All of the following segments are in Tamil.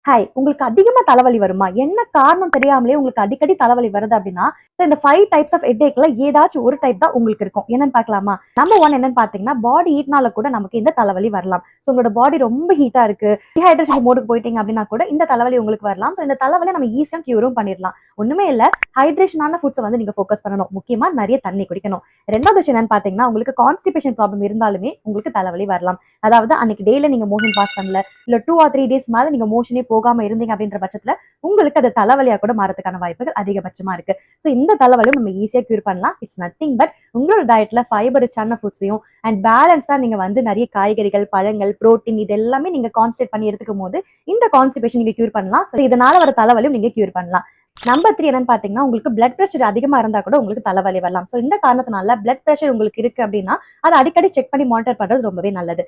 ஹாய், உங்களுக்கு அதிகமா தலைவலி வருமா? என்ன காரணம் தெரியாமலே உங்களுக்கு அடிக்கடி தலைவலி வருது அப்படின்னா, இந்த 5 டைப்ஸ் ஆஃப் ஹெட்டேக்ல ஏதாச்சும் ஒரு டைப் தான் உங்களுக்கு இருக்கும். என்னன்னு பார்க்கலாமா? நம்பர் 1 என்னன்னு பார்த்தீங்கன்னா, பாடி ஹீட்னால கூட நமக்கு இந்த தலைவலி வரலாம். ஸோ உங்களோட பாடி ரொம்ப ஹீட்டா இருக்கு, டீஹைட்ரேஷன் மோடுக்கு போயிட்டீங்க அப்படின்னா கூட இந்த தலைவலி உங்களுக்கு வரலாம். ஸோ இந்த தலைவலிய நம்ம ஈஸியா கியூரும் பண்ணிடலாம். ஒண்ணுமே இல்ல, ஹைட்ரேஷனான ஃபுட்ஸ வந்து நீங்க ஃபோக்கஸ் பண்ணணும். முக்கியமா நெறைய தண்ணி குடிக்கணும். 2வது விஷயம் என்னன்னு பார்த்தீங்கன்னா, உங்களுக்கு கான்ஸ்டிபேஷன் ப்ராப்ளம் இருந்தாலுமே உங்களுக்கு தலைவலி வரலாம். அதாவது அன்னைக்கு டேல நீங்க மோஷன் பாஸ் பண்ணல, இல்ல 2 ஆர் 3 டேஸ் மேல நீங்க மோஷனே போகாம இருந்தீங்க அப்படின்ற பட்சத்துல உங்களுக்கு அது தலைவலியா கூட மாறதுக்கான வாய்ப்புகள் அதிகபட்சமா இருக்கு. சோ இந்த தலைவலியும் நம்ம ஈஸியா கியூர் பண்ணலாம். இட்ஸ் நத்திங் பட் உங்களோட டயட்ல ஃபைபர் ரிச்சான ஃபுட்ஸையும் அண்ட் பேலன்ஸ்டா நீங்க வந்து நிறைய காய்கறிகள், பழங்கள், புரோட்டீன் இது எல்லாமே நீங்க கான்சன்ட்ரேட் பண்ணி எடுத்துக்கும் போது இந்த கான்ஸ்டிபேஷன் நீங்க கியூர் பண்ணலாம். சோ இதனால வர தலைவலியும் நீங்க கியூர் பண்ணலாம். நம்பர் 3 என்னன்னு பாத்தீங்கன்னா, உங்களுக்கு பிளட் பிரஷர் அதிகமா இருந்தா கூட உங்களுக்கு தலைவலி வரலாம். சோ இந்த காரணத்தினால பிளட் பிரஷர் உங்களுக்கு இருக்கு அப்படின்னா அதை அடிக்கடி செக் பண்ணி மானிட்டர் பண்றது ரொம்பவே நல்லது.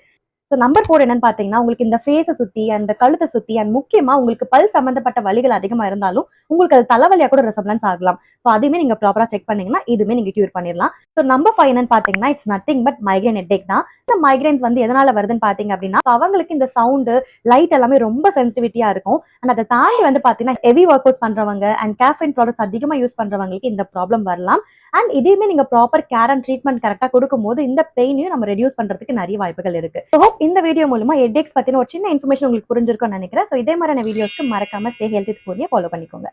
ஸோ நம்பர் 4 என்னன்னு பார்த்தீங்கன்னா, உங்களுக்கு இந்த ஃபேஸ சுத்தி, அந்த கழுத்த சுத்தி அண்ட் முக்கியமா உங்களுக்கு பல் சம்மந்தப்பட்ட வலிகள் அதிகமா இருந்தாலும், உங்களுக்கு அது தலைவலியா கூட ரெசம்பலன்ஸ் ஆகலாம். ஸோ அதையுமே நீங்க ப்ராப்பரா செக் பண்ணீங்கன்னா, இதுவுமே நீங்க கியூர் பண்ணிடலாம். ஸோ நம்பர் 5 என்னன்னு பார்த்தீங்கன்னா, it's nothing but migraine headache தான். இந்த மைக்ரேன்ஸ் வந்து எதனால வருதுன்னு பார்த்தீங்க அப்படின்னா, அவங்களுக்கு இந்த சவுண்டு, லைட் எல்லாமே ரொம்ப சென்சிட்டிவிட்டியா இருக்கும். அண்ட் அதை தாண்டி வந்து பார்த்தீங்கன்னா, ஹெவி ஒர்க் அவுட்ஸ் பண்றவங்க அண்ட் கேஃபைன் ப்ராடக்ட்ஸ் அதிகமா யூஸ் பண்றவங்களுக்கு இந்த ப்ராப்ளம் வரலாம். அண்ட் இதையுமே நீங்க ப்ராப்பர் கேர் அண்ட் ட்ரீட்மெண்ட் கரெக்டா கொடுக்கும்போது இந்த பெயினையும் நம்ம ரெடியூஸ் பண்றதுக்கு நிறைய வாய்ப்புகள் இருக்கு. இந்த வீடியோ மூலமா ஹெட்டேக்ஸ் பத்தின ஒரு சின்ன இன்ஃபர்மேஷன் உங்களுக்கு புரிஞ்சிருக்கும்னு நினைக்கிறேன். சோ இதே மாதிரியான வீடியோஸ்க்கு மறக்காம ஸ்டே ஹெல்த்தி ஃபாலோ பண்ணிக்கோங்க.